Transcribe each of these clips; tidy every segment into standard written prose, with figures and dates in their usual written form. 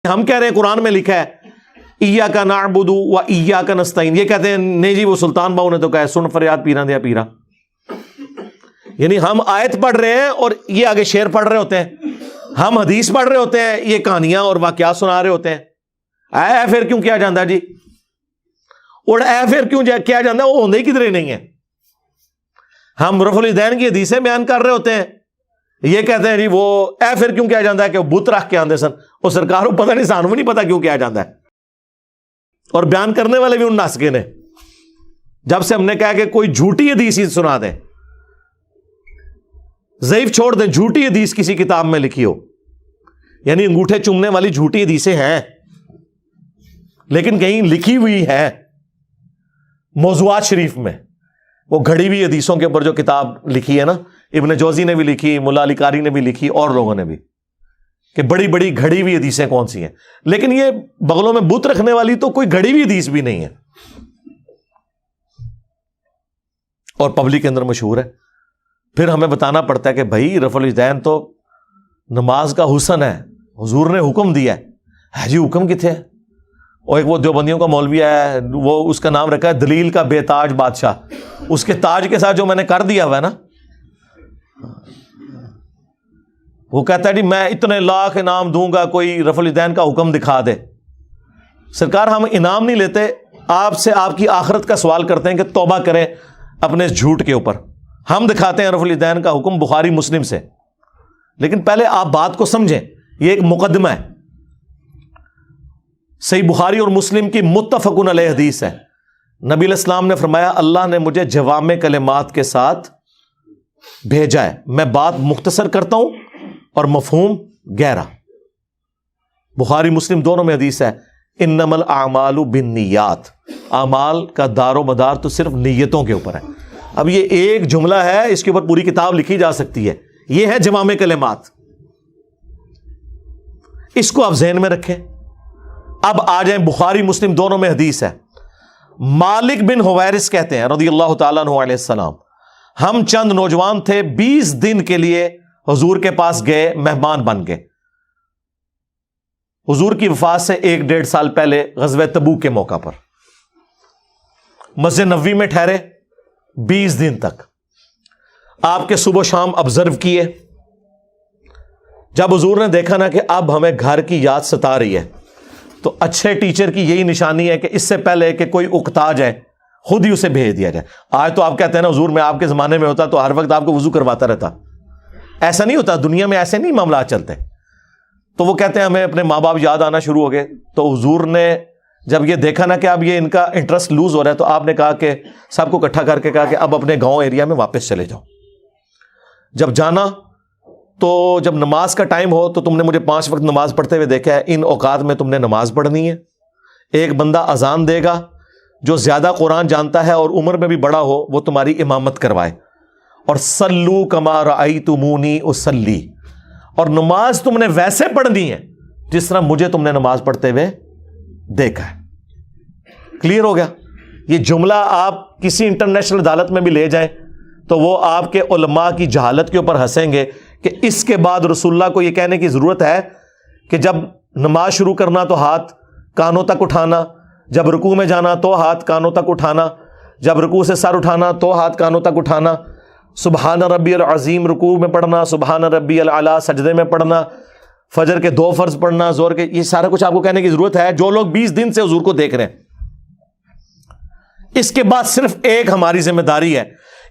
ہم کہہ رہے ہیں قرآن میں لکھا ہے ایاک نعبد و ایاک نستعین، یہ کہتے ہیں نہیں جی وہ سلطان باؤ نے تو کہا ہے سن فریاد پیرا دیا پیرا. یعنی ہم آیت پڑھ رہے ہیں اور یہ آگے شعر پڑھ رہے ہوتے ہیں، ہم حدیث پڑھ رہے ہوتے ہیں، یہ کہانیاں اور واقعات سنا رہے ہوتے ہیں. اے پھر کیوں کیا جاندہ جی، اور اے پھر کیوں کیا جاندہ، وہ ہوندے ہی کدھر ہی نہیں ہے. ہم رفع الیدین کی حدیثیں بیان کر رہے ہوتے ہیں، یہ کہتے ہیں جی وہ اے پھر کیوں کیا جاندہ ہے کہ وہ بت رکھ کے آندے سن، وہ سرکار کو پتہ نہیں، سانوں نہیں پتہ کیوں کیا جاندہ ہے. اور بیان کرنے والے بھی ان ناسکے نے. جب سے ہم نے کہا کہ کوئی جھوٹی حدیث ہی سنا دیں، ضعیف چھوڑ دیں، جھوٹی حدیث کسی کتاب میں لکھی ہو، یعنی انگوٹھے چومنے والی جھوٹی حدیثیں ہیں لیکن کہیں لکھی ہوئی ہے موضوعات شریف میں. وہ گھڑی ہوئی حدیثوں کے اوپر جو کتاب لکھی ہے نا، ابن جوزی نے بھی لکھی، ملا علی قاری نے بھی لکھی، اور لوگوں نے بھی، کہ بڑی بڑی گھڑی ہوئی حدیثیں کون سی ہیں. لیکن یہ بغلوں میں بت رکھنے والی تو کوئی گھڑی ہوئی حدیث بھی نہیں ہے، اور پبلک کے اندر مشہور ہے. پھر ہمیں بتانا پڑتا ہے کہ بھائی رفع الیدین تو نماز کا حسن ہے، حضور نے حکم دیا ہے جی حکم کتنے ہے. اور ایک وہ دیوبندیوں کا مولوی ہے، وہ اس کا نام رکھا ہے دلیل کا بے تاج بادشاہ. اس کے تاج کے ساتھ جو میں نے کر دیا ہوا ہے نا، وہ کہتا ہے جی میں اتنے لاکھ انعام دوں گا کوئی رفع الیدین کا حکم دکھا دے. سرکار ہم انعام نہیں لیتے، آپ سے آپ کی آخرت کا سوال کرتے ہیں کہ توبہ کریں اپنے اس جھوٹ کے اوپر. ہم دکھاتے ہیں رفع الیدین کا حکم بخاری مسلم سے، لیکن پہلے آپ بات کو سمجھیں، یہ ایک مقدمہ ہے. صحیح بخاری اور مسلم کی متفقن علیہ حدیث ہے. نبی علیہ السلام نے فرمایا اللہ نے مجھے جوامع کلمات کے ساتھ بھیجا ہے، میں بات مختصر کرتا ہوں اور مفہوم گہرا. بخاری مسلم دونوں میں حدیث ہے انما الاعمال بالنیات، اعمال کا دار و مدار تو صرف نیتوں کے اوپر ہے. اب یہ ایک جملہ ہے، اس کے اوپر پوری کتاب لکھی جا سکتی ہے. یہ ہے جوامع کلمات، اس کو آپ ذہن میں رکھیں. اب آ جائیں بخاری مسلم دونوں میں حدیث ہے. مالک بن حویرث کہتے ہیں رضی اللہ تعالیٰ عنہ علیہ السلام، ہم چند نوجوان تھے، 20 دن کے لیے حضور کے پاس گئے، مہمان بن گئے. حضور کی وفات سے 1-1.5 سال پہلے غزوہ تبوک کے موقع پر مسجد نبوی میں ٹھہرے 20 دن تک. آپ کے صبح و شام آبزرو کیے. جب حضور نے دیکھا نا کہ اب ہمیں گھر کی یاد ستا رہی ہے، تو اچھے ٹیچر کی یہی نشانی ہے کہ اس سے پہلے کہ کوئی اکتا جائے خود ہی اسے بھیج دیا جائے. آج تو آپ کہتے ہیں نا حضور میں آپ کے زمانے میں ہوتا تو ہر وقت آپ کو وضو کرواتا رہتا. ایسا نہیں ہوتا، دنیا میں ایسے نہیں معاملات چلتے. تو وہ کہتے ہیں ہمیں اپنے ماں باپ یاد آنا شروع ہو گئے. تو حضور نے جب یہ دیکھا نا کہ اب یہ ان کا انٹرسٹ لوز ہو رہا ہے، تو آپ نے کہا کہ سب کو اکٹھا کر کے کہا کہ اب اپنے گاؤں ایریا میں واپس چلے جاؤ. جب جانا تو جب نماز کا ٹائم ہو تو تم نے مجھے 5 وقت نماز پڑھتے ہوئے دیکھا ہے، ان اوقات میں تم نے نماز پڑھنی ہے. ایک بندہ اذان دے گا جو زیادہ قرآن جانتا ہے اور عمر میں بھی بڑا ہو، وہ تمہاری امامت کروائے. اور صلو کما رأیتمونی اصلی، اور نماز تم نے ویسے پڑھنی ہے جس طرح مجھے تم نے نماز پڑھتے ہوئے دیکھا ہے. کلیئر ہو گیا؟ یہ جملہ آپ کسی انٹرنیشنل عدالت میں بھی لے جائیں تو وہ آپ کے علماء کی جہالت کے اوپر ہنسیں گے کہ اس کے بعد رسول اللہ کو یہ کہنے کی ضرورت ہے کہ جب نماز شروع کرنا تو ہاتھ کانوں تک اٹھانا، جب رکوع میں جانا تو ہاتھ کانوں تک اٹھانا، جب رکوع سے سر اٹھانا تو ہاتھ کانوں تک اٹھانا، سبحان ربی العظیم رکوع میں پڑھنا، سبحان ربی العلیٰ سجدے میں پڑھنا، فجر کے 2 فرض پڑھنا، زور کے، یہ سارا کچھ آپ کو کہنے کی ضرورت ہے جو لوگ 20 دن سے حضور کو دیکھ رہے ہیں. اس کے بعد صرف ایک ہماری ذمہ داری ہے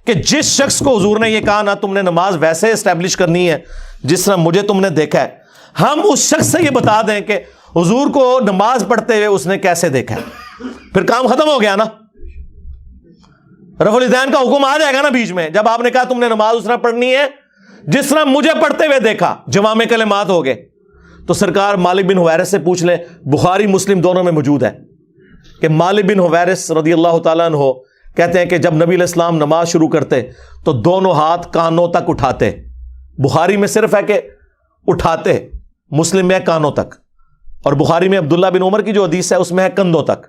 کہ جس شخص کو حضور نے یہ کہا نا تم نے نماز ویسے اسٹیبلش کرنی ہے جس طرح مجھے تم نے دیکھا ہے، ہم اس شخص سے یہ بتا دیں کہ حضور کو نماز پڑھتے ہوئے اس نے کیسے دیکھا ہے. پھر کام ختم ہو گیا نا. رفع الیدین کا حکم آ جائے گا نا بیچ میں، جب آپ نے کہا تم نے نماز اس طرح پڑھنی ہے جس طرح مجھے پڑھتے ہوئے دیکھا، جوامع کلمات ہو گئے. تو سرکار مالک بن حویرث سے پوچھ لیں، بخاری مسلم دونوں میں موجود ہے کہ مالک بن حویرث رضی اللہ تعالیٰ عنہ کہتے ہیں کہ جب نبی علیہ السلام نماز شروع کرتے تو دونوں ہاتھ کانوں تک اٹھاتے. بخاری میں صرف ہے کہ اٹھاتے، مسلم میں ہے کانوں تک. اور بخاری میں عبداللہ بن عمر کی جو حدیث ہے اس میں ہے کندھوں تک.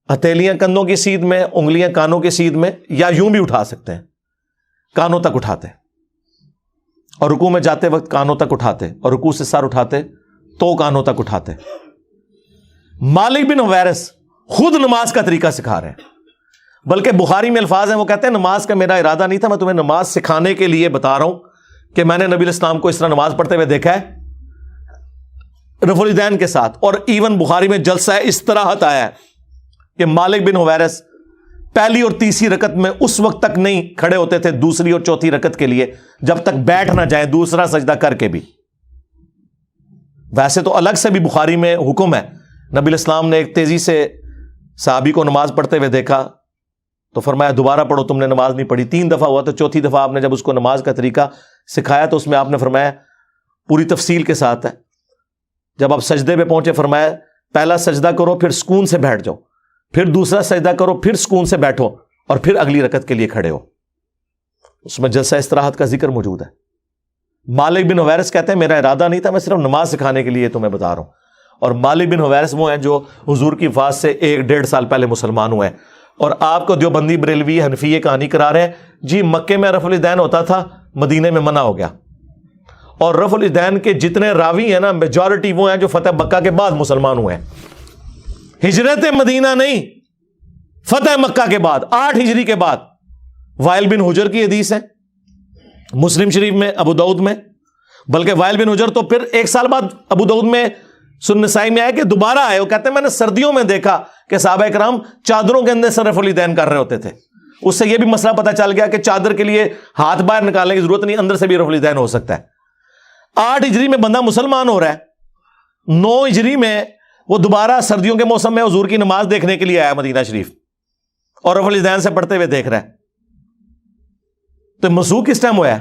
ہتھیلیاں کندھوں کی سیدھ میں، انگلیاں کانوں کی سیدھ میں، یا یوں بھی اٹھا سکتے ہیں، کانوں تک اٹھاتے. اور رکوع میں جاتے وقت کانوں تک اٹھاتے، اور رکوع سے سر اٹھاتے تو کانوں تک اٹھاتے. مالک بن حویرث خود نماز کا طریقہ سکھا رہے ہیں, بلکہ بخاری میں الفاظ ہیں, وہ کہتے ہیں نماز کا میرا ارادہ نہیں تھا, میں تمہیں نماز سکھانے کے لیے بتا رہا ہوں کہ میں نے نبی علیہ السلام کو اس طرح نماز پڑھتے ہوئے دیکھا ہے رفع الیدین کے ساتھ. اور ایون بخاری میں جلسہ استراحت آیا ہے کہ مالک بن حویرث پہلی اور تیسری رکعت میں اس وقت تک نہیں کھڑے ہوتے تھے دوسری اور چوتھی رکعت کے لیے جب تک بیٹھ نہ جائیں دوسرا سجدہ کر کے بھی. ویسے تو الگ سے بھی بخاری میں حکم ہے, نبی علیہ السلام نے ایک تیزی سے صحابی کو نماز پڑھتے ہوئے دیکھا تو فرمایا دوبارہ پڑھو, تم نے نماز نہیں پڑھی. 3 دفعہ ہوا تو چوتھی دفعہ آپ نے جب اس کو نماز کا طریقہ سکھایا تو اس میں آپ نے فرمایا پوری تفصیل کے ساتھ ہے, جب آپ سجدے پہ پہنچے فرمایا پہلا سجدہ کرو پھر سکون سے بیٹھ جاؤ, پھر دوسرا سجدہ کرو پھر سکون سے بیٹھو اور پھر اگلی رکعت کے لیے کھڑے ہو. اس میں جلسہ استراحت کا ذکر موجود ہے. مالک بن حویرث کہتے ہیں میرا ارادہ نہیں تھا, میں صرف نماز سکھانے کے لیے تمہیں بتا رہا ہوں. اور مالک بن حویرث وہ ہیں جو حضور کی وفات سے 1-1.5 سال پہلے مسلمان ہوئے ہیں, اور آپ کو دیوبندی بریلوی حنفی یہ کہانی کرا رہے ہیں جی مکے میں رفع الیدین ہوتا تھا, مدینے میں منع ہو گیا. اور رفع الیدین کے جتنے راوی ہیں نا میجورٹی وہ ہیں جو فتح مکہ کے بعد مسلمان ہوئے ہیں, ہجرت مدینہ نہیں, فتح مکہ کے بعد 8 ہجری کے بعد. وائل بن حجر کی حدیث ہے مسلم شریف میں, ابو داؤد میں, بلکہ وائل بن حجر تو پھر 1 سال بعد ابو داؤد میں سنن نسائی میں آئے کہ دوبارہ آئے, وہ کہتے ہیں میں نے سردیوں میں دیکھا کہ صحابہ کرام چادروں کے اندر سے رفع الیدین کر رہے ہوتے تھے. اس سے یہ بھی مسئلہ پتہ چل گیا کہ چادر کے لیے ہاتھ باہر نکالنے کی ضرورت نہیں, اندر سے بھی رفع الیدین ہو سکتا ہے. 8 ہجری میں بندہ مسلمان ہو رہا ہے, 9 ہجری میں وہ دوبارہ سردیوں کے موسم میں حضور کی نماز دیکھنے کے لیے آیا مدینہ شریف اور رفع الیدین سے پڑھتے ہوئے دیکھ رہا ہے. تو مسوخ کس ٹائم ہوا ہے؟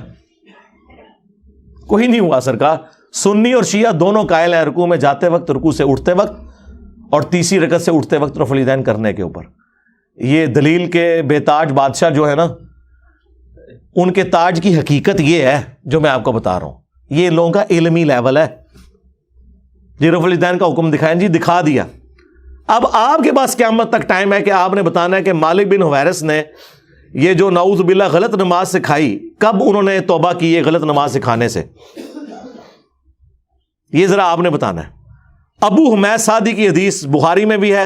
کوئی نہیں ہوا سرکار. سنی اور شیعہ دونوں قائل ہیں رکوع میں جاتے وقت, رکوع سے اٹھتے وقت اور تیسری رکعت سے اٹھتے وقت رفع الیدین کرنے کے اوپر. یہ دلیل کے بے تاج بادشاہ جو ہے نا, ان کے تاج کی حقیقت یہ ہے جو میں آپ کو بتا رہا ہوں. یہ لوگوں کا علمی لیول ہے. جی رفع الیدین کا حکم دکھائیں, جی دکھا دیا. اب آپ کے پاس قیامت تک ٹائم ہے کہ آپ نے بتانا ہے کہ مالک بن حویرث نے یہ جو نعوذ باللہ غلط نماز سکھائی, کب انہوں نے توبہ کی یہ غلط نماز سکھانے سے, یہ ذرا آپ نے بتانا ہے. ابو حمید سعدی کی حدیث بخاری میں بھی ہے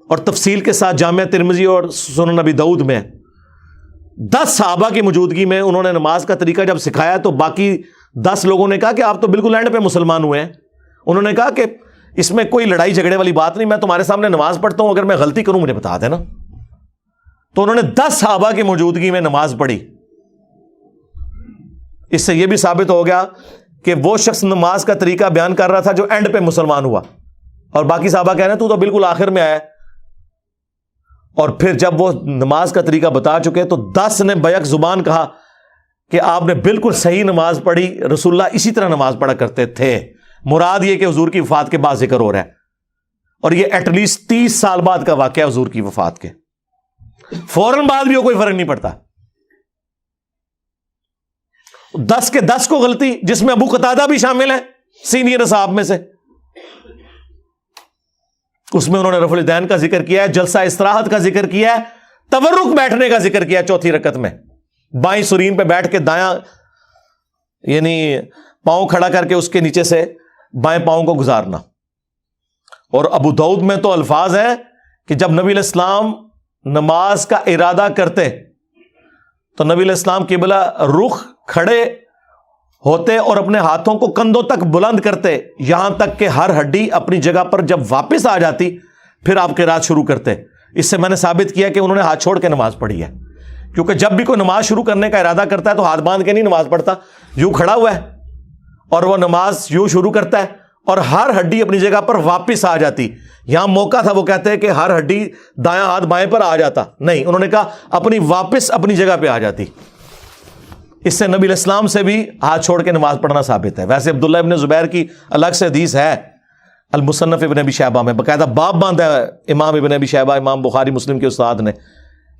اور تفصیل کے ساتھ جامعہ ترمذی اور سنن نبی داؤد میں. 10 صحابہ کی موجودگی میں انہوں نے نماز کا طریقہ جب سکھایا تو باقی 10 لوگوں نے کہا کہ آپ تو بالکل اینڈ پہ مسلمان ہوئے ہیں. انہوں نے کہا کہ اس میں کوئی لڑائی جھگڑے والی بات نہیں, میں تمہارے سامنے نماز پڑھتا ہوں, اگر میں غلطی کروں مجھے بتا دینا. تو انہوں نے 10 صحابہ کی موجودگی میں نماز پڑھی. اس سے یہ بھی ثابت ہو گیا کہ وہ شخص نماز کا طریقہ بیان کر رہا تھا جو اینڈ پہ مسلمان ہوا, اور باقی صحابہ کہہ رہے ہیں تو بالکل آخر میں آیا. اور پھر جب وہ نماز کا طریقہ بتا چکے تو 10 نے بیک زبان کہا کہ آپ نے بالکل صحیح نماز پڑھی, رسول اللہ اسی طرح نماز پڑھا کرتے تھے. مراد یہ کہ حضور کی وفات کے بعد ذکر ہو رہا ہے, اور یہ ایٹ لیسٹ 30 سال بعد کا واقعہ حضور کی وفات کے. فوراً بعد بھی کوئی فرق نہیں پڑتا. 10 کے 10 کو غلطی, جس میں ابو قتادہ بھی شامل ہے سینئر اصحاب میں سے, اس میں انہوں نے رفع الیدین کا ذکر کیا ہے, جلسہ استراحت کا ذکر کیا ہے, تورک بیٹھنے کا ذکر کیا ہے. چوتھی رکعت میں بائیں سرین پہ بیٹھ کے دایاں یعنی پاؤں کھڑا کر کے اس کے نیچے سے بائیں پاؤں کو گزارنا. اور ابو داؤد میں تو الفاظ ہیں کہ جب نبی علیہ السلام نماز کا ارادہ کرتے تو نبی علیہ السلام قبلہ رخ کھڑے ہوتے اور اپنے ہاتھوں کو کندھوں تک بلند کرتے, یہاں تک کہ ہر ہڈی اپنی جگہ پر جب واپس آ جاتی پھر آپ قرات شروع کرتے. اس سے میں نے ثابت کیا کہ انہوں نے ہاتھ چھوڑ کے نماز پڑھی ہے, کیونکہ جب بھی کوئی نماز شروع کرنے کا ارادہ کرتا ہے تو ہاتھ باندھ کے نہیں نماز پڑھتا, یوں کھڑا ہوا ہے اور وہ نماز یوں شروع کرتا ہے اور ہر ہڈی اپنی جگہ پر واپس آ جاتی. یہاں موقع تھا وہ کہتے ہیں کہ ہر ہڈی دایاں ہاتھ بائیں پر آ جاتا, نہیں, انہوں نے کہا اپنی واپس اپنی جگہ پہ آ جاتی. اس سے نبی علیہ السلام سے بھی ہاتھ چھوڑ کے نماز پڑھنا ثابت ہے. ویسے عبداللہ ابن زبیر کی الگ سے حدیث ہے المصنف ابن ابی شیبہ میں, باقاعدہ باب باندھا ہے امام ابن ابی شیبہ, امام بخاری مسلم کے استاد نے,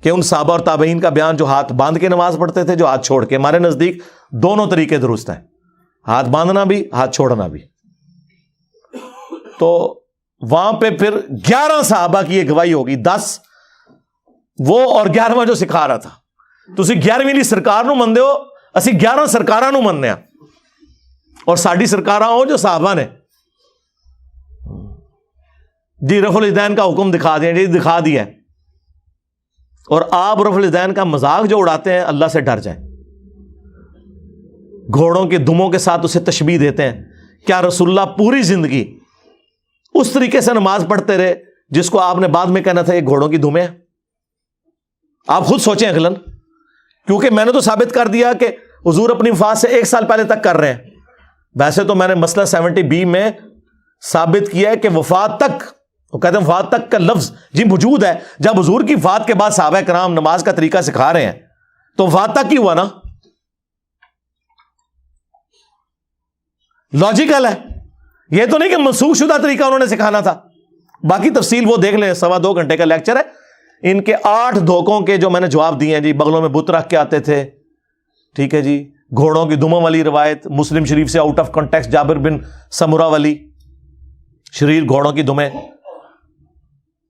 کہ ان صحابہ اور تابعین کا بیان جو ہاتھ باندھ کے نماز پڑھتے تھے, جو ہاتھ چھوڑ کے. ہمارے نزدیک دونوں طریقے درست ہیں, ہاتھ باندھنا بھی ہاتھ چھوڑنا بھی. تو وہاں پہ پھر 11 صحابہ کی یہ گواہی ہوگی, 10 وہ اور 11واں جو سکھا رہا تھا. تسی 11ویں لی سرکار نو مندے ہو, اسی 11 سرکاراں نو مننے ہیں, اور ساڈی سرکاراں ہو جو صحابہ نے. جی رفع الیدین کا حکم دکھا دیا، جی دکھا دیا ہے، اور آپ رفع الیدین کا مذاق جو اڑاتے ہیں، اللہ سے ڈر جائیں۔ گھوڑوں کے دموں کے ساتھ اسے تشبیہ دیتے ہیں۔ کیا رسول اللہ پوری زندگی اس طریقے سے نماز پڑھتے رہے جس کو آپ نے بعد میں کہنا تھا یہ گھوڑوں کی دمیں ہیں؟ آپ خود سوچیں عقلاً، کیونکہ میں نے تو ثابت کر دیا کہ حضور اپنی وفات سے 1 سال پہلے تک کر رہے ہیں۔ ویسے تو میں نے مسئلہ 70B میں ثابت کیا ہے کہ وفات تک، وہ کہتے ہیں وفات تک کا لفظ جی موجود ہے۔ جب حضور کی وفات کے بعد صحابہ کرام نماز کا طریقہ سکھا رہے ہیں تو وفات تک ہی ہوا نا، لاجیکل ہے۔ یہ تو نہیں کہ منسوخ شدہ طریقہ انہوں نے سکھانا تھا۔ باقی تفصیل وہ دیکھ لیں، 2.25 گھنٹے کا لیکچر ہے۔ ان کے 8 دھوکوں کے جو میں نے جواب دیے ہیں جی، بغلوں میں بت رکھ کے آتے تھے، ٹھیک ہے جی، گھوڑوں کی دموں والی روایت مسلم شریف سے آؤٹ آف کانٹیکسٹ، جابر بن سمرہ والی شریر گھوڑوں کی دمیں،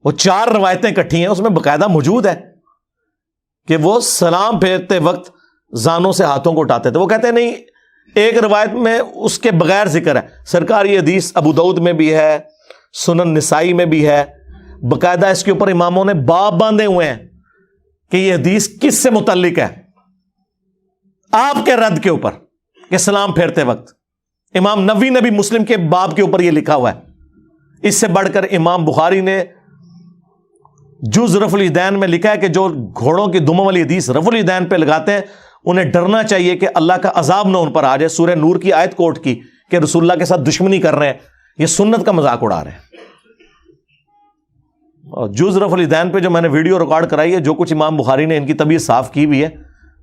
وہ 4 روایتیں اکٹھی ہیں، اس میں باقاعدہ موجود ہے کہ وہ سلام پھیرتے وقت زانوں سے ہاتھوں کو اٹھاتے تھے۔ وہ کہتے ہیں نہیں، ایک روایت میں اس کے بغیر ذکر ہے۔ سرکار یہ حدیث ابو داؤد میں بھی ہے، سنن نسائی میں بھی ہے، باقاعدہ اس کے اوپر اماموں نے باب باندھے ہوئے ہیں کہ یہ حدیث کس سے متعلق ہے، آپ کے رد کے اوپر کہ سلام پھیرتے وقت۔ امام نووی نے بھی مسلم کے باب کے اوپر یہ لکھا ہوا ہے۔ اس سے بڑھ کر امام بخاری نے جز رفع الیدین میں لکھا ہے کہ جو گھوڑوں کی دموں والی حدیث رفع الیدین پہ لگاتے ہیں انہیں ڈرنا چاہیے کہ اللہ کا عذاب نہ ان پر آ جائے۔ سورہ نور کی آیت کوٹ کی کہ رسول اللہ کے ساتھ دشمنی کر رہے ہیں، یہ سنت کا مذاق اڑا رہے ہیں۔ اور جز رفع الیدین پہ جو میں نے ویڈیو ریکارڈ کرائی ہے، جو کچھ امام بخاری نے ان کی طبیعت صاف کی ہوئی ہے،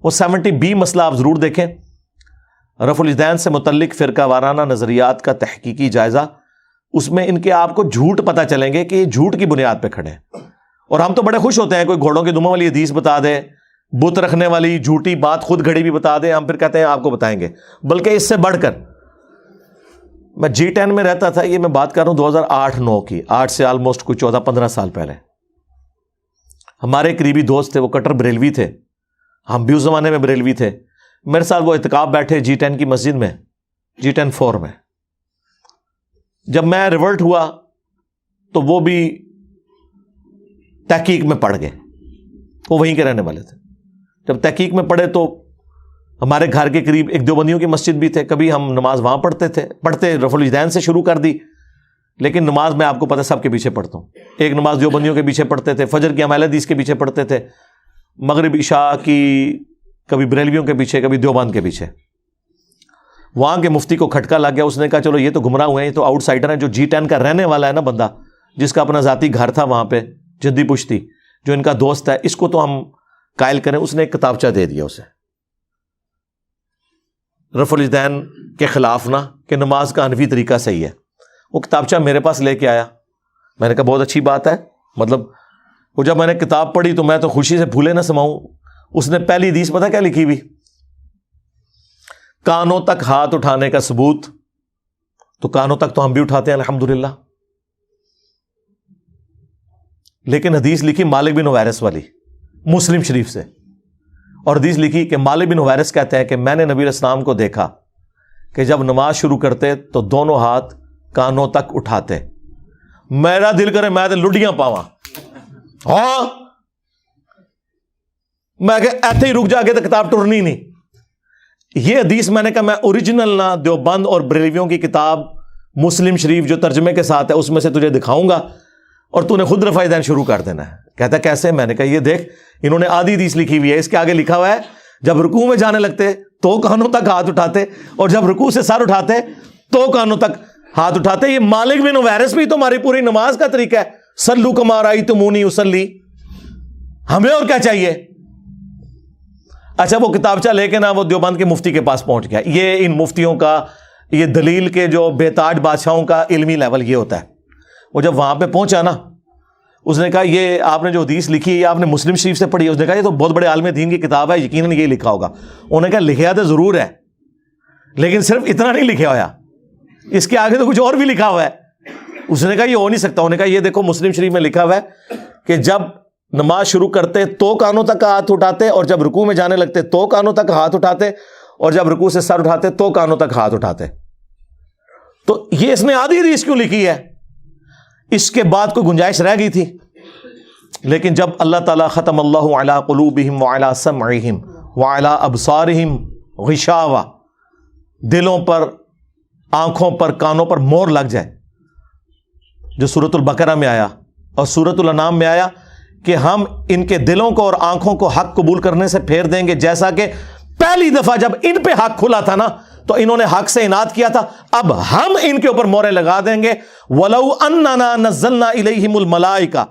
وہ 70B مسئلہ آپ ضرور دیکھیں۔ رفع الیدین سے متعلق فرقہ وارانہ نظریات کا تحقیقی جائزہ، اس میں ان کے آپ کو جھوٹ پتہ چلیں گے کہ یہ جھوٹ کی بنیاد پہ کھڑے ہیں۔ اور ہم تو بڑے خوش ہوتے ہیں کوئی گھوڑوں کی دموں والی حدیث بتا دے، بت رکھنے والی جھوٹی بات خود گھڑی بھی بتا دے، ہم پھر کہتے ہیں آپ کو بتائیں گے۔ بلکہ اس سے بڑھ کر میں G10 میں رہتا تھا، یہ میں بات کر رہا ہوں 2008-9 کی، 8 سے آلموسٹ کوئی 14-15 سال پہلے۔ ہمارے قریبی دوست تھے، وہ کٹر بریلوی تھے، ہم بھی اس زمانے میں بریلوی تھے۔ میرے ساتھ وہ اعتکاف بیٹھے G10 کی مسجد میں، G10-4 میں۔ جب میں ریورٹ ہوا تو وہ بھی تحقیق میں پڑ گئے، وہ وہیں کے رہنے والے تھے۔ جب تحقیق میں پڑھے تو ہمارے گھر کے قریب ایک دیوبندیوں کی مسجد بھی تھے، کبھی ہم نماز وہاں پڑھتے رفع الیدین سے شروع کر دی۔ لیکن نماز میں آپ کو پتہ سب کے پیچھے پڑھتا ہوں، ایک نماز دیوبندیوں کے پیچھے پڑھتے تھے، فجر کی اہل حدیث کے پیچھے پڑھتے تھے، مغرب عشاء کی کبھی بریلویوں کے پیچھے، کبھی دیوبند کے پیچھے۔ وہاں کے مفتی کو کھٹکا لگ گیا، اس نے کہا چلو یہ تو گمراہ ہوئے ہیں، یہ تو آؤٹ سائڈر ہیں۔ جو G10 کا رہنے والا ہے نا بندہ، جس کا اپنا ذاتی گھر تھا وہاں پہ جدی پشتی، جو ان کا دوست ہے، اس کو تو ہم قائل کریں۔ اس نے ایک کتابچہ دے دیا اسے، رفع الیدین کے خلاف نہ، کہ نماز کا حنفی طریقہ صحیح ہے۔ وہ کتابچہ میرے پاس لے کے آیا، میں نے کہا بہت اچھی بات ہے، مطلب وہ جب میں نے کتاب پڑھی تو میں تو خوشی سے پھولے نہ سماؤں۔ اس نے پہلی حدیث پتہ کیا لکھی ہوئی؟ کانوں تک ہاتھ اٹھانے کا ثبوت، تو کانوں تک تو ہم بھی اٹھاتے ہیں الحمدللہ، لیکن حدیث لکھی مالک بن حویرث والی مسلم شریف سے، اور حدیث لکھی کہ مالک بن حویرث کہتے ہیں کہ میں نے نبی علیہ السلام کو دیکھا کہ جب نماز شروع کرتے تو دونوں ہاتھ کانوں تک اٹھاتے۔ میرا دل کرے میں تو لڈیاں پاواں، ہاں میں کہ ایتھے ہی رک جا کے تو کتاب ٹرنی نہیں۔ یہ حدیث میں نے کہا میں اوریجنل نہ دیوبند اور بریلویوں کی کتاب مسلم شریف جو ترجمے کے ساتھ ہے اس میں سے تجھے دکھاؤں گا، اور تو نے خود رفع الیدین شروع کر دینا ہے۔ کہتا کیسے؟ میں نے کہا یہ دیکھ، انہوں نے آدھی حدیث لکھی ہوئی ہے، اس کے آگے لکھا ہوا ہے جب رکوع میں جانے لگتے تو کانوں تک ہاتھ اٹھاتے، اور جب رکوع سے سر اٹھاتے تو کانوں تک ہاتھ اٹھاتے۔ یہ مالک بن حویرث بھی تمہاری پوری نماز کا طریقہ ہے، صلو کما رأیتمونی اصلی، ہمیں اور کیا چاہیے؟ اچھا وہ کتابچہ لے کے نا وہ دیوبند کے مفتی کے پاس پہنچ گیا۔ یہ ان مفتیوں کا، یہ دلیل کے جو بے تاج بادشاہوں کا علمی لیول یہ ہوتا ہے۔ وہ جب وہاں پہ پہنچا نا، اس نے کہا یہ آپ نے جو حدیث لکھی ہے یہ آپ نے مسلم شریف سے پڑھی ہے؟ اس نے کہا یہ تو بہت بڑے عالم دین کی کتاب ہے، یقیناً یہ لکھا ہوگا۔ انہوں نے کہا لکھا تو ضرور ہے، لیکن صرف اتنا نہیں لکھا ہوا، اس کے آگے تو کچھ اور بھی لکھا ہوا ہے۔ اس نے کہا یہ ہو نہیں سکتا۔ انہوں نے کہا یہ دیکھو مسلم شریف میں لکھا ہوا ہے کہ جب نماز شروع کرتے تو کانوں تک ہاتھ اٹھاتے، اور جب رکوع میں جانے لگتے تو کانوں تک ہاتھ اٹھاتے، اور جب رکوع سے سر اٹھاتے تو کانوں تک ہاتھ اٹھاتے۔ تو یہ اس نے آدھی حدیث کیوں لکھی ہے؟ اس کے بعد کوئی گنجائش رہ گئی تھی؟ لیکن جب اللہ تعالیٰ ختم اللہ علی قلوبہم وعلی سمعہم وعلی ابصارہم غشاوہ، دلوں پر، آنکھوں پر، کانوں پر مور لگ جائے، جو سورۃ البقرہ میں آیا اور سورۃ الانعام میں آیا کہ ہم ان کے دلوں کو اور آنکھوں کو حق قبول کرنے سے پھیر دیں گے، جیسا کہ پہلی دفعہ جب ان پہ حق کھلا تھا نا تو انہوں نے حق سے اناد کیا تھا، اب ہم ان کے اوپر مورے لگا دیں گے۔ وَلَوْ أَنَّنَا نَزَّلْنَا إِلَيْهِمُ الْمَلَائِكَةَ،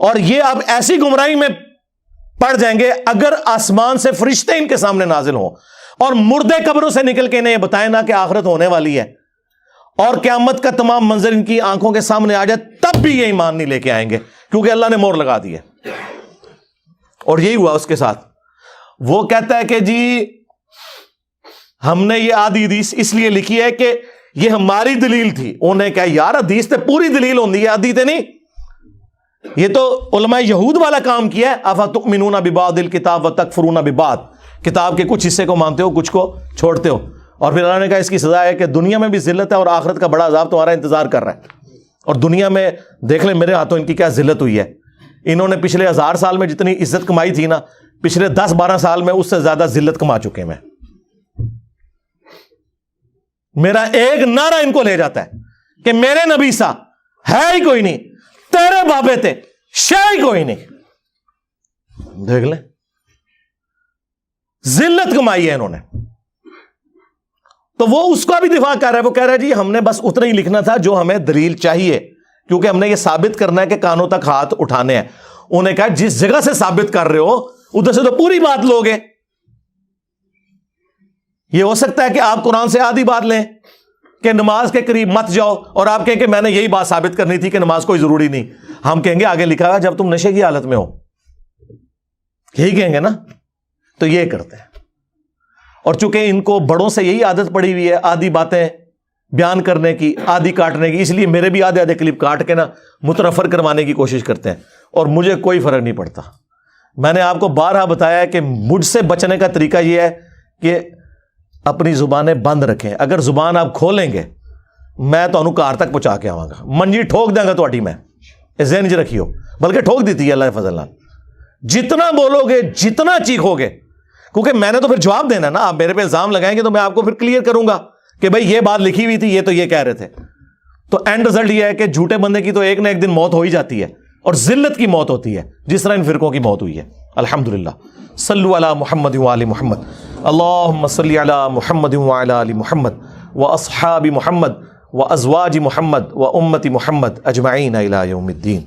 اور یہ اب ایسی گمراہی میں پڑ جائیں گے اگر آسمان سے فرشتے ان کے سامنے نازل ہوں اور مردے قبروں سے نکل کے انہیں یہ بتائیں نا کہ آخرت ہونے والی ہے اور قیامت کا تمام منظر ان کی آنکھوں کے سامنے آ جائے، تب بھی یہ ایمان نہیں لے کے آئیں گے، کیونکہ اللہ نے مور لگا دی ہے۔ اور یہی ہوا اس کے ساتھ۔ وہ کہتا ہے کہ جی ہم نے یہ آدھی حدیث اس لیے لکھی ہے کہ یہ ہماری دلیل تھی۔ انہوں نے کہا یار حدیث تے پوری دلیل ہوندی ہے، آدھی تے نہیں، یہ تو علماء یہود والا کام کیا ہے۔ افتؤمنون ببعض الکتاب وتکفرون ببعض، کتاب کے کچھ حصے کو مانتے ہو، کچھ کو چھوڑتے ہو، اور پھر اللہ نے کہا اس کی سزا ہے کہ دنیا میں بھی ذلت ہے اور آخرت کا بڑا عذاب تمہارا انتظار کر رہا ہے۔ اور دنیا میں دیکھ لیں میرے ہاتھوں ان کی کیا ذلت ہوئی ہے۔ انہوں نے پچھلے 1000 سال میں جتنی عزت کمائی تھی نا، پچھلے 10-12 سال میں اس سے زیادہ ذلت کما چکے میں۔ میرا ایک نعرہ ان کو لے جاتا ہے کہ میرے نبی سا ہے ہی کوئی نہیں، تیرے بابے تھے شے ہی کوئی نہیں۔ دیکھ لیں ذلت کمائی ہے انہوں نے۔ تو وہ اس کا بھی دفاع کر رہا ہے، وہ کہہ رہا ہے جی ہم نے بس اتنا ہی لکھنا تھا جو ہمیں دلیل چاہیے، کیونکہ ہم نے یہ ثابت کرنا ہے کہ کانوں تک ہاتھ اٹھانے ہیں۔ انہوں نے کہا جس جگہ سے ثابت کر رہے ہو ادھر سے تو پوری بات لوگے۔ یہ ہو سکتا ہے کہ آپ قرآن سے آدھی بات لیں کہ نماز کے قریب مت جاؤ، اور آپ کہیں کہ میں نے یہی بات ثابت کرنی تھی کہ نماز کوئی ضروری نہیں۔ ہم کہیں گے آگے لکھا ہے جب تم نشے کی حالت میں ہو، یہی کہیں گے نا۔ تو یہ کرتے ہیں، اور چونکہ ان کو بڑوں سے یہی عادت پڑی ہوئی ہے آدھی باتیں بیان کرنے کی، آدھی کاٹنے کی، اس لیے میرے بھی آدھے کلپ کاٹ کے نا متنفر کروانے کی کوشش کرتے ہیں، اور مجھے کوئی فرق نہیں پڑتا۔ میں نے آپ کو بارہا بتایا ہے کہ مجھ سے بچنے کا طریقہ یہ ہے کہ اپنی زبانیں بند رکھیں۔ اگر زبان آپ کھولیں گے میں تو کار تک پہنچا کے آواں گا، منجی ٹھوک دیں گا تہاڈی میں، ذہن چ رکھیو، بلکہ ٹھوک دیتی ہے اللہ کے فضل نال۔ جتنا بولو گے، جتنا چیخو گے، کیونکہ میں نے تو پھر جواب دینا نا، آپ میرے پہ الزام لگائیں گے تو میں آپ کو پھر کلیئر کروں گا کہ بھائی یہ بات لکھی ہوئی تھی، یہ تو یہ کہہ رہے تھے۔ تو اینڈ رزلٹ یہ ہے کہ جھوٹے بندے کی تو ایک نہ ایک دن موت ہو ہی جاتی ہے، اور ذلت کی موت ہوتی ہے، جس طرح ان فرقوں کی موت ہوئی ہے۔ الحمدللہ۔ صلو علی محمد وآل محمد، اللہم صلی علی محمد وعلی آل محمد واصحاب محمد وازواج محمد وامت محمد اجمعین الی یوم الدین۔